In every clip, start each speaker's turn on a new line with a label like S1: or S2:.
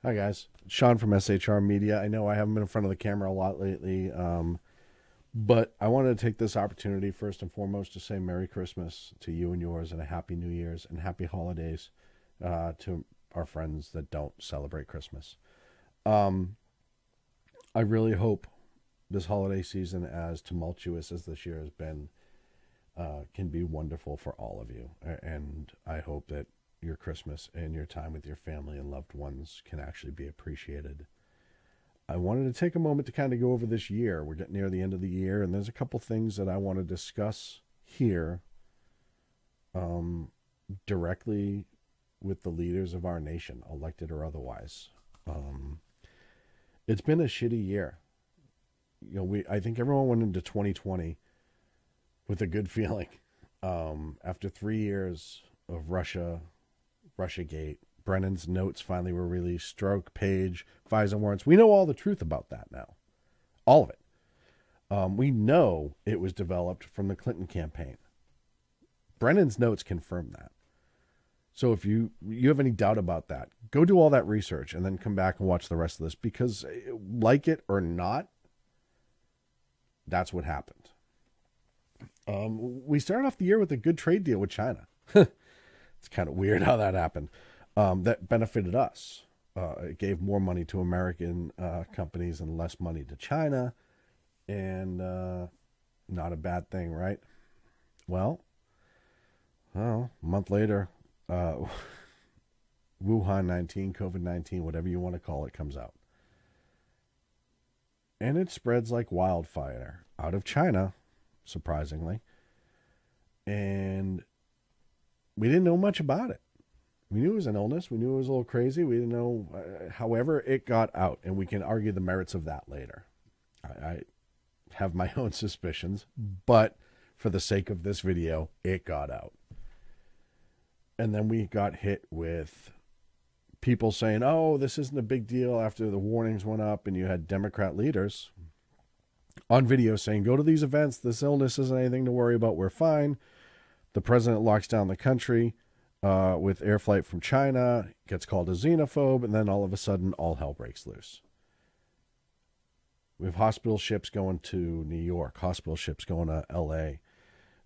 S1: Hi guys, Sean from SHR Media. I know I haven't been in front of the camera a lot lately, but I wanted to take this opportunity first and foremost to say Merry Christmas to you and yours, and a Happy New Year's and Happy Holidays to our friends that don't celebrate Christmas. Um, I really hope this holiday season, as tumultuous as this year has been, can be wonderful for all of you, and I hope that your Christmas and your time with your family and loved ones can actually be appreciated. I wanted to take a moment to kind of go over this year. We're getting near the end of the year, and there's a couple things that I want to discuss here directly with the leaders of our nation, elected or otherwise. It's been a shitty year. I think everyone went into 2020 with a good feeling. After 3 years of Russiagate, Brennan's notes finally were released, Strzok, Page, FISA warrants. We know all the truth about that now. All of it. We know it was developed from the Clinton campaign. Brennan's notes confirm that. So if you have any doubt about that, go do all that research and then come back and watch the rest of this, because like it or not, that's what happened. We started off the year with a good trade deal with China. It's kind of weird how that happened. That benefited us. It gave more money to American companies and less money to China. And not a bad thing, right? Well, a month later, Wuhan 19, COVID-19, whatever you want to call it, comes out. And it spreads like wildfire out of China, surprisingly. And we didn't know much about it. We knew it was an illness. We knew it was a little crazy. We didn't know. However, it got out, and we can argue the merits of that later. I have my own suspicions, but for the sake of this video, it got out. And then we got hit with people saying, oh, this isn't a big deal, after the warnings went up, and you had Democrat leaders on video saying, go to these events. This illness isn't anything to worry about. We're fine. The president locks down the country with air flight from China, gets called a xenophobe, and then all of a sudden, all hell breaks loose. We have hospital ships going to New York, hospital ships going to L.A.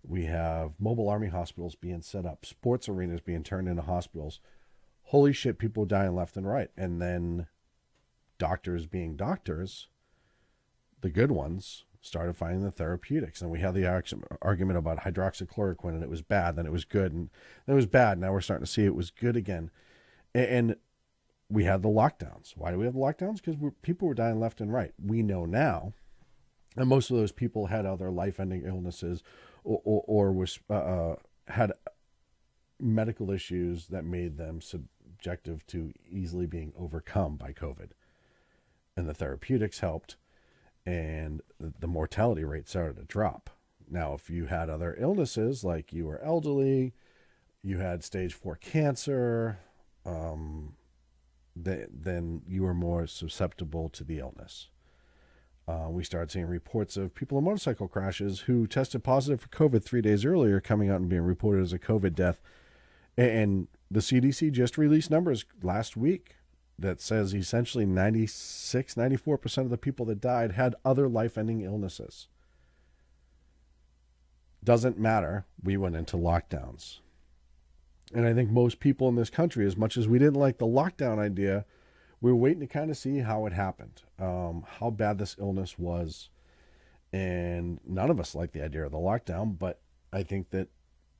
S1: We have mobile army hospitals being set up, sports arenas being turned into hospitals. Holy shit, people dying left and right. And then doctors being doctors, the good ones, started finding the therapeutics. And we had the argument about hydroxychloroquine, and it was bad, then it was good, and then it was bad. Now we're starting to see it was good again. And we had the lockdowns. Why do we have the lockdowns? Because people were dying left and right. We know now, and most of those people had other life-ending illnesses or was had medical issues that made them subjective to easily being overcome by COVID. And the therapeutics helped, and the mortality rate started to drop. Now, if you had other illnesses, like you were elderly, you had stage 4 cancer, then you were more susceptible to the illness. We started seeing reports of people in motorcycle crashes who tested positive for COVID 3 days earlier coming out and being reported as a COVID death. And the CDC just released numbers last week that says essentially 94% of the people that died had other life-ending illnesses. Doesn't matter. We went into lockdowns. And I think most people in this country, as much as we didn't like the lockdown idea, we were waiting to kind of see how it happened, how bad this illness was. And none of us liked the idea of the lockdown, but I think that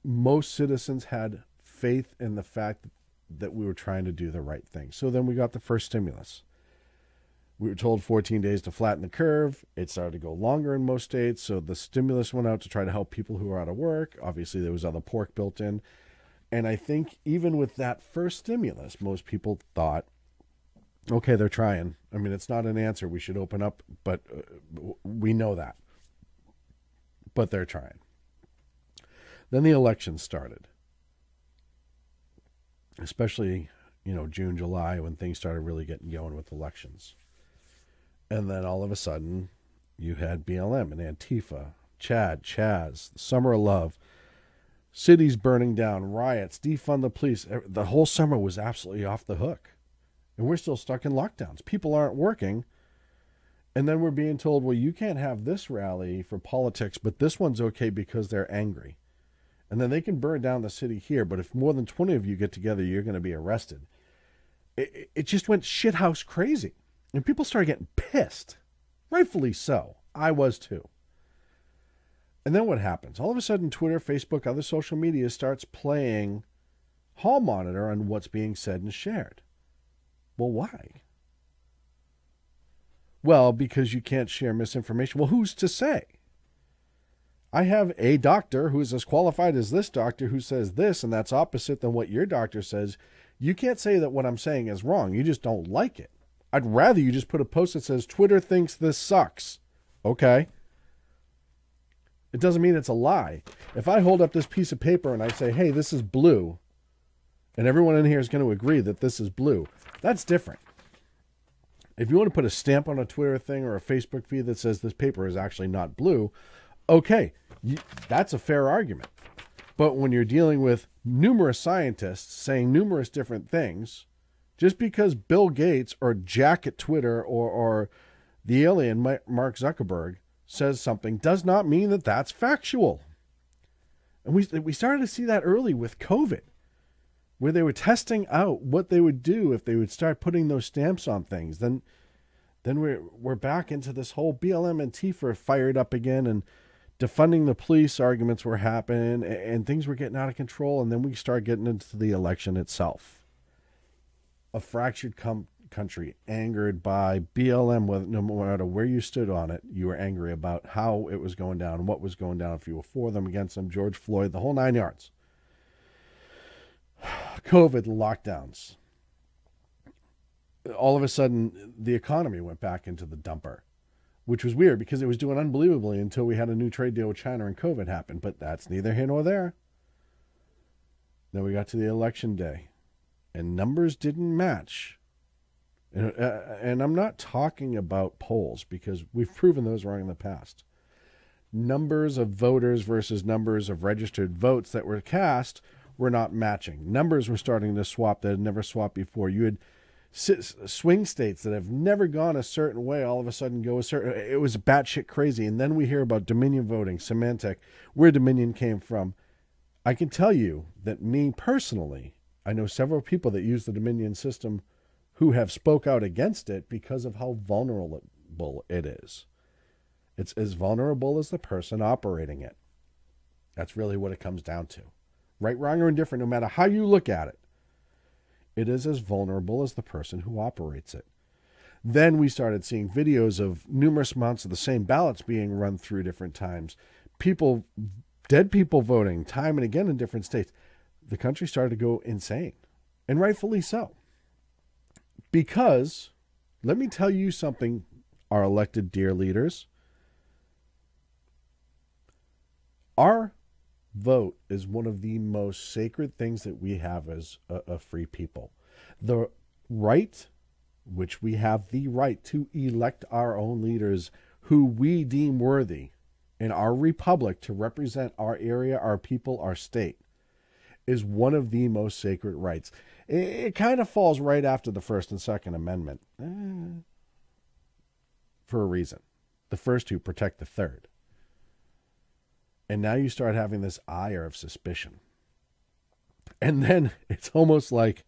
S1: most citizens had faith in the fact that we were trying to do the right thing. So then we got the first stimulus. We were told 14 days to flatten the curve. It started to go longer in most states. So the stimulus went out to try to help people who are out of work. Obviously, there was other pork built in. And I think even with that first stimulus, most people thought, okay, they're trying. I mean, it's not an answer. We should open up, but we know that. But they're trying. Then the elections started. Especially, June, July, when things started really getting going with elections. And then all of a sudden, you had BLM and Antifa, Chaz, Summer of Love, cities burning down, riots, defund the police. The whole summer was absolutely off the hook. And we're still stuck in lockdowns. People aren't working. And then we're being told, well, you can't have this rally for politics, but this one's okay because they're angry. And then they can burn down the city here, but if more than 20 of you get together, you're going to be arrested. It just went shithouse crazy. And people started getting pissed. Rightfully so. I was too. And then what happens? All of a sudden, Twitter, Facebook, other social media starts playing hall monitor on what's being said and shared. Well, why? Well, because you can't share misinformation. Well, who's to say? I have a doctor who's as qualified as this doctor who says this, and that's opposite than what your doctor says. You can't say that what I'm saying is wrong. You just don't like it. I'd rather you just put a post that says, Twitter thinks this sucks. Okay. It doesn't mean it's a lie. If I hold up this piece of paper and I say, hey, this is blue, and everyone in here is going to agree that this is blue, that's different. If you want to put a stamp on a Twitter thing or a Facebook feed that says this paper is actually not blue, okay, that's a fair argument. But when you're dealing with numerous scientists saying numerous different things, just because Bill Gates or Jack at Twitter or the alien Mark Zuckerberg says something does not mean that that's factual. And we started to see that early with COVID, where they were testing out what they would do if they would start putting those stamps on things. Then we're back into this whole BLM and Antifa fired up again, and defunding the police arguments were happening, and things were getting out of control. And then we start getting into the election itself. A fractured country, angered by BLM, no matter where you stood on it, you were angry about how it was going down, what was going down, if you were for them, against them, George Floyd, the whole 9 yards. COVID, lockdowns. All of a sudden, the economy went back into the dumper, which was weird because it was doing unbelievably until we had a new trade deal with China and COVID happened. But that's neither here nor there. Then we got to the election day, and numbers didn't match. And I'm not talking about polls because we've proven those wrong in the past. Numbers of voters versus numbers of registered votes that were cast were not matching. Numbers were starting to swap that had never swapped before. You had swing states that have never gone a certain way all of a sudden go a certain. It was batshit crazy. And then we hear about Dominion voting, Symantec, where Dominion came from. I can tell you that me personally, I know several people that use the Dominion system who have spoke out against it because of how vulnerable it is. It's as vulnerable as the person operating it. That's really what it comes down to. Right, wrong, or indifferent, no matter how you look at it, it is as vulnerable as the person who operates it. Then we started seeing videos of numerous amounts of the same ballots being run through different times. Dead people voting time and again in different states. The country started to go insane, and rightfully so. Because, let me tell you something, our elected dear leaders. Our vote is one of the most sacred things that we have as a free people. The right, which we have the right to elect our own leaders who we deem worthy in our republic to represent our area, our people, our state, is one of the most sacred rights. It kind of falls right after the First and Second Amendment for a reason. The first two protect the third. And now you start having this ire of suspicion. And then it's almost like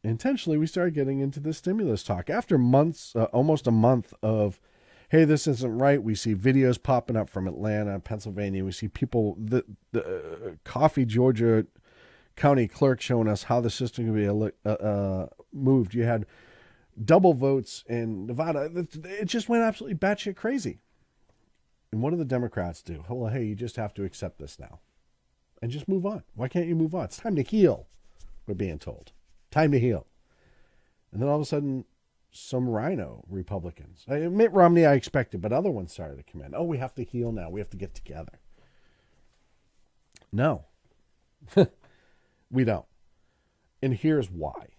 S1: intentionally we start getting into the stimulus talk. After months, almost a month of, hey, this isn't right. We see videos popping up from Atlanta, Pennsylvania. We see people, the Coffee, Georgia county clerk showing us how the system can be moved. You had double votes in Nevada. It just went absolutely batshit crazy. And what do the Democrats do? Well, hey, you just have to accept this now and just move on. Why can't you move on? It's time to heal, we're being told. Time to heal. And then all of a sudden, some rhino Republicans. Mitt Romney, I expected, but other ones started to come in. Oh, we have to heal now. We have to get together. No, we don't. And here's why.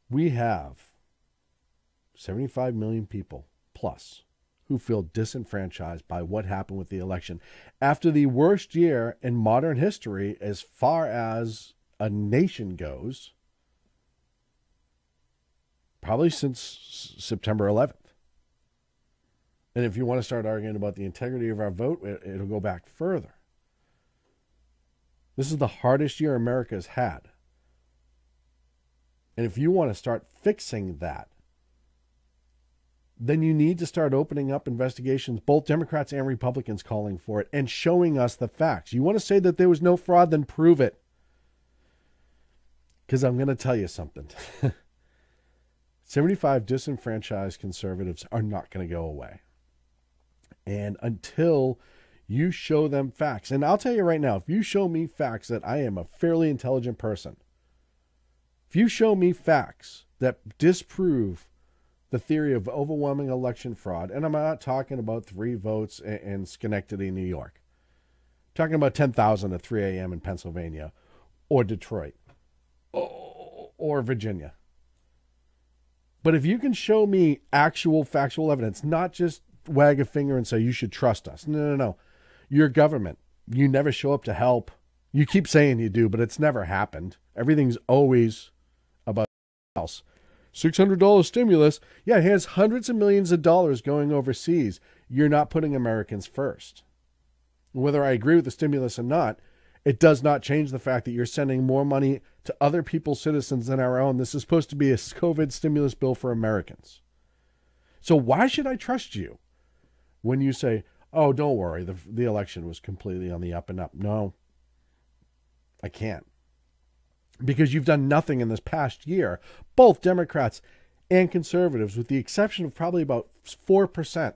S1: We have 75 million people plus who feel disenfranchised by what happened with the election after the worst year in modern history as far as a nation goes, probably since September 11th. And if you want to start arguing about the integrity of our vote, it'll go back further. This is the hardest year America's had. And if you want to start fixing that, then you need to start opening up investigations, both Democrats and Republicans calling for it, and showing us the facts. You want to say that there was no fraud, then prove it. Because I'm going to tell you something. 75 disenfranchised conservatives are not going to go away. And until you show them facts, and I'll tell you right now, if you show me facts that I am a fairly intelligent person, if you show me facts that disprove the theory of overwhelming election fraud, and I'm not talking about 3 votes in Schenectady, New York. I'm talking about 10,000 at 3 a.m. in Pennsylvania or Detroit or Virginia. But if you can show me actual factual evidence, not just wag a finger and say you should trust us. No. Your government. You never show up to help. You keep saying you do, but it's never happened. Everything's always about else. $600 stimulus. Yeah, here's hundreds of millions of dollars going overseas. You're not putting Americans first. Whether I agree with the stimulus or not, it does not change the fact that you're sending more money to other people's citizens than our own. This is supposed to be a COVID stimulus bill for Americans. So why should I trust you when you say, oh, don't worry, the election was completely on the up and up? No, I can't. Because you've done nothing in this past year, both Democrats and conservatives, with the exception of probably about 4%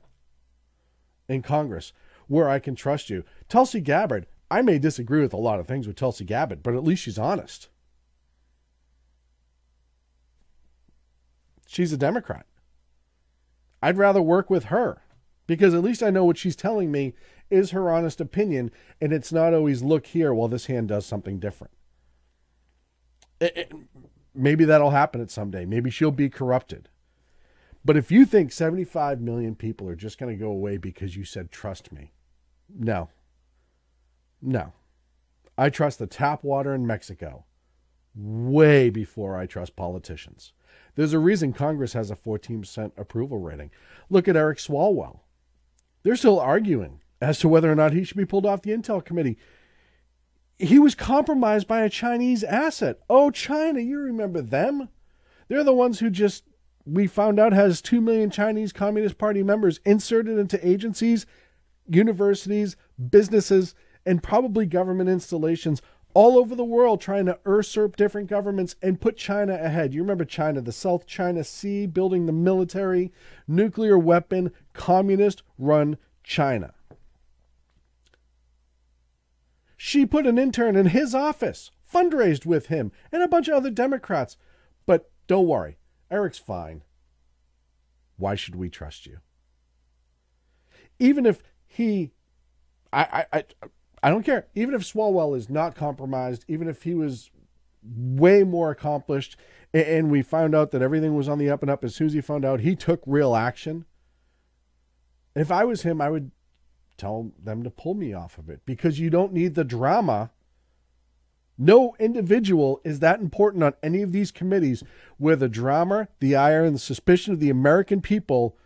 S1: in Congress, where I can trust you. Tulsi Gabbard, I may disagree with a lot of things with Tulsi Gabbard, but at least she's honest. She's a Democrat. I'd rather work with her because at least I know what she's telling me is her honest opinion, and it's not always look here while this hand does something different. Maybe that'll happen at some day. Maybe she'll be corrupted. But if you think 75 million people are just going to go away because you said, trust me. No. I trust the tap water in Mexico way before I trust politicians. There's a reason Congress has a 14% approval rating. Look at Eric Swalwell. They're still arguing as to whether or not he should be pulled off the Intel Committee. He was compromised by a Chinese asset. Oh, China, you remember them? They're the ones who we found out has 2 million Chinese Communist Party members inserted into agencies, universities, businesses, and probably government installations all over the world trying to usurp different governments and put China ahead. You remember China, the South China Sea, building the military, nuclear weapon, communist-run China. She put an intern in his office, fundraised with him, and a bunch of other Democrats. But don't worry, Eric's fine. Why should we trust you? Even if I don't care. Even if Swalwell is not compromised, even if he was way more accomplished, and we found out that everything was on the up and up as soon as he found out, he took real action. If I was him, I would tell them to pull me off of it because you don't need the drama. No individual is that important on any of these committees where the drama, the ire, and the suspicion of the American people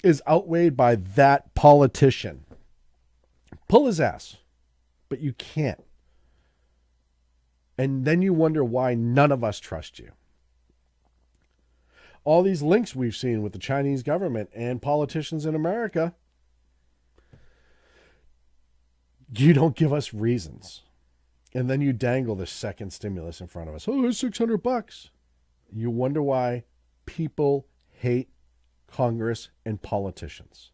S1: is outweighed by that politician. Pull his ass, but you can't. And then you wonder why none of us trust you. All these links we've seen with the Chinese government and politicians in America, you don't give us reasons. And then you dangle the second stimulus in front of us. Oh, it's $600. You wonder why people hate Congress and politicians.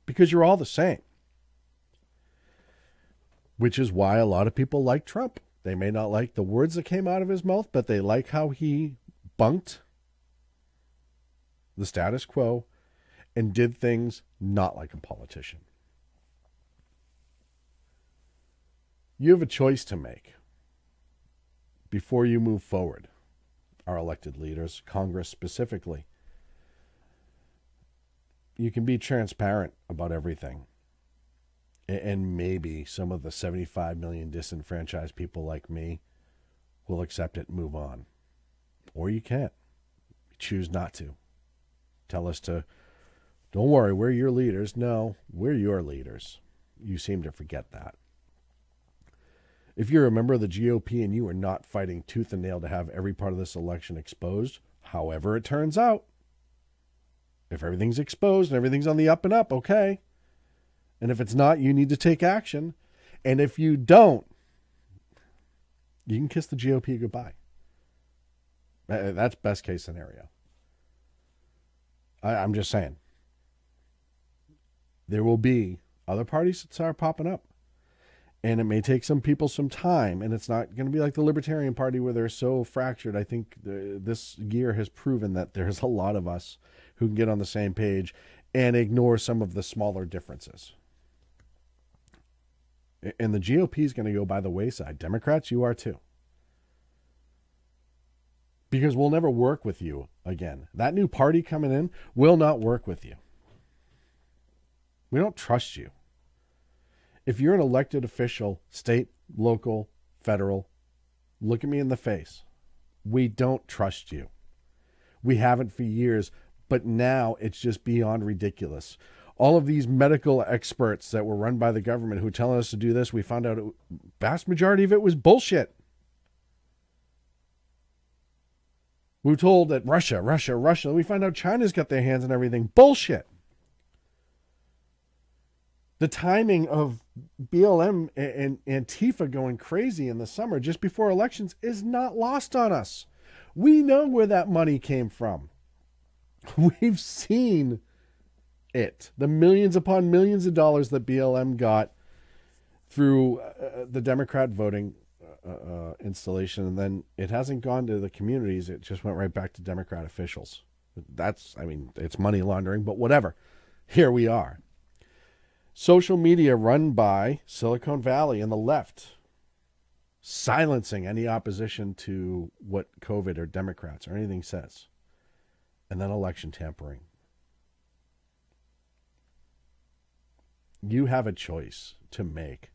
S1: Because you're all the same. Which is why a lot of people like Trump. They may not like the words that came out of his mouth, but they like how he bunked the status quo and did things not like a politician. You have a choice to make before you move forward, our elected leaders, Congress specifically. You can be transparent about everything. And maybe some of the 75 million disenfranchised people like me we'll accept it and move on. Or you can't. Choose not to. Tell us to, don't worry, we're your leaders. No, we're your leaders. You seem to forget that. If you're a member of the GOP and you are not fighting tooth and nail to have every part of this election exposed, however it turns out, if everything's exposed and everything's on the up and up, okay. And if it's not, you need to take action. And if you don't, you can kiss the GOP goodbye. That's best case scenario. I'm just saying. There will be other parties that start popping up. And it may take some people some time. And it's not going to be like the Libertarian Party where they're so fractured. I think this year has proven that there's a lot of us who can get on the same page and ignore some of the smaller differences. And the GOP is going to go by the wayside. Democrats, you are too. Because we'll never work with you again. That new party coming in will not work with you. We don't trust you. If you're an elected official, state, local, federal, look at me in the face. We don't trust you. We haven't for years, but now it's just beyond ridiculous. All of these medical experts that were run by the government who are telling us to do this, we found out vast majority of it was bullshit. We were told that Russia. We find out China's got their hands in everything. Bullshit. The timing of BLM and Antifa going crazy in the summer just before elections is not lost on us. We know where that money came from. We've seen it. The millions upon millions of dollars that BLM got through the Democrat voting installation, and then it hasn't gone to the communities. It just went right back to Democrat officials. It's money laundering, but whatever. Here we are. Social media run by Silicon Valley and the left, silencing any opposition to what COVID or Democrats or anything says. And then election tampering. You have a choice to make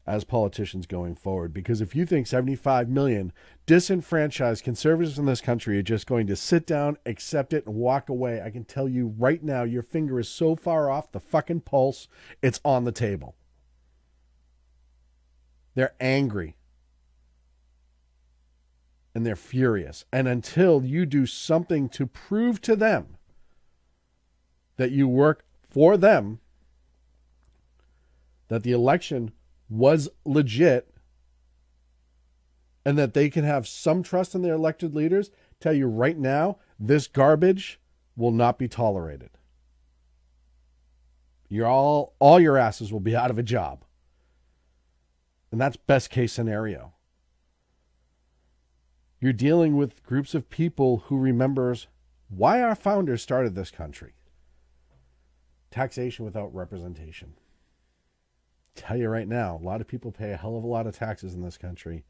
S1: as politicians going forward, because if you think 75 million disenfranchised conservatives in this country are just going to sit down, accept it, and walk away, I can tell you right now, your finger is so far off the fucking pulse, it's on the table. They're angry. And they're furious. And until you do something to prove to them that you work for them, that the election was legit, and that they can have some trust in their elected leaders, tell you right now, this garbage will not be tolerated. All your asses will be out of a job. And that's best case scenario. You're dealing with groups of people who remembers why our founders started this country. Taxation without representation. Tell you right now, a lot of people pay a hell of a lot of taxes in this country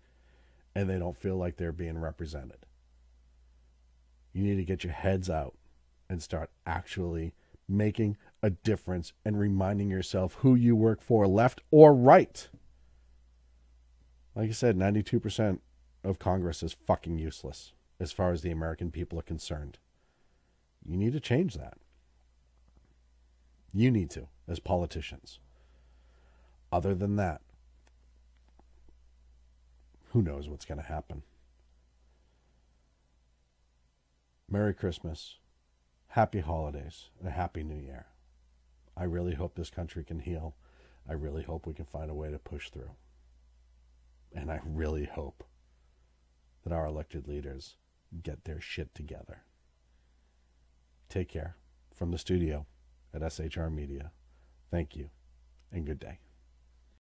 S1: and they don't feel like they're being represented. You need to get your heads out and start actually making a difference and reminding yourself who you work for, left or right. Like I said, 92% of Congress is fucking useless as far as the American people are concerned. You need to change that. You need to, as politicians. Other than that, who knows what's going to happen? Merry Christmas, Happy Holidays, and a Happy New Year. I really hope this country can heal. I really hope we can find a way to push through. And I really hope that our elected leaders get their shit together. Take care. From the studio at SHR Media, thank you and good day.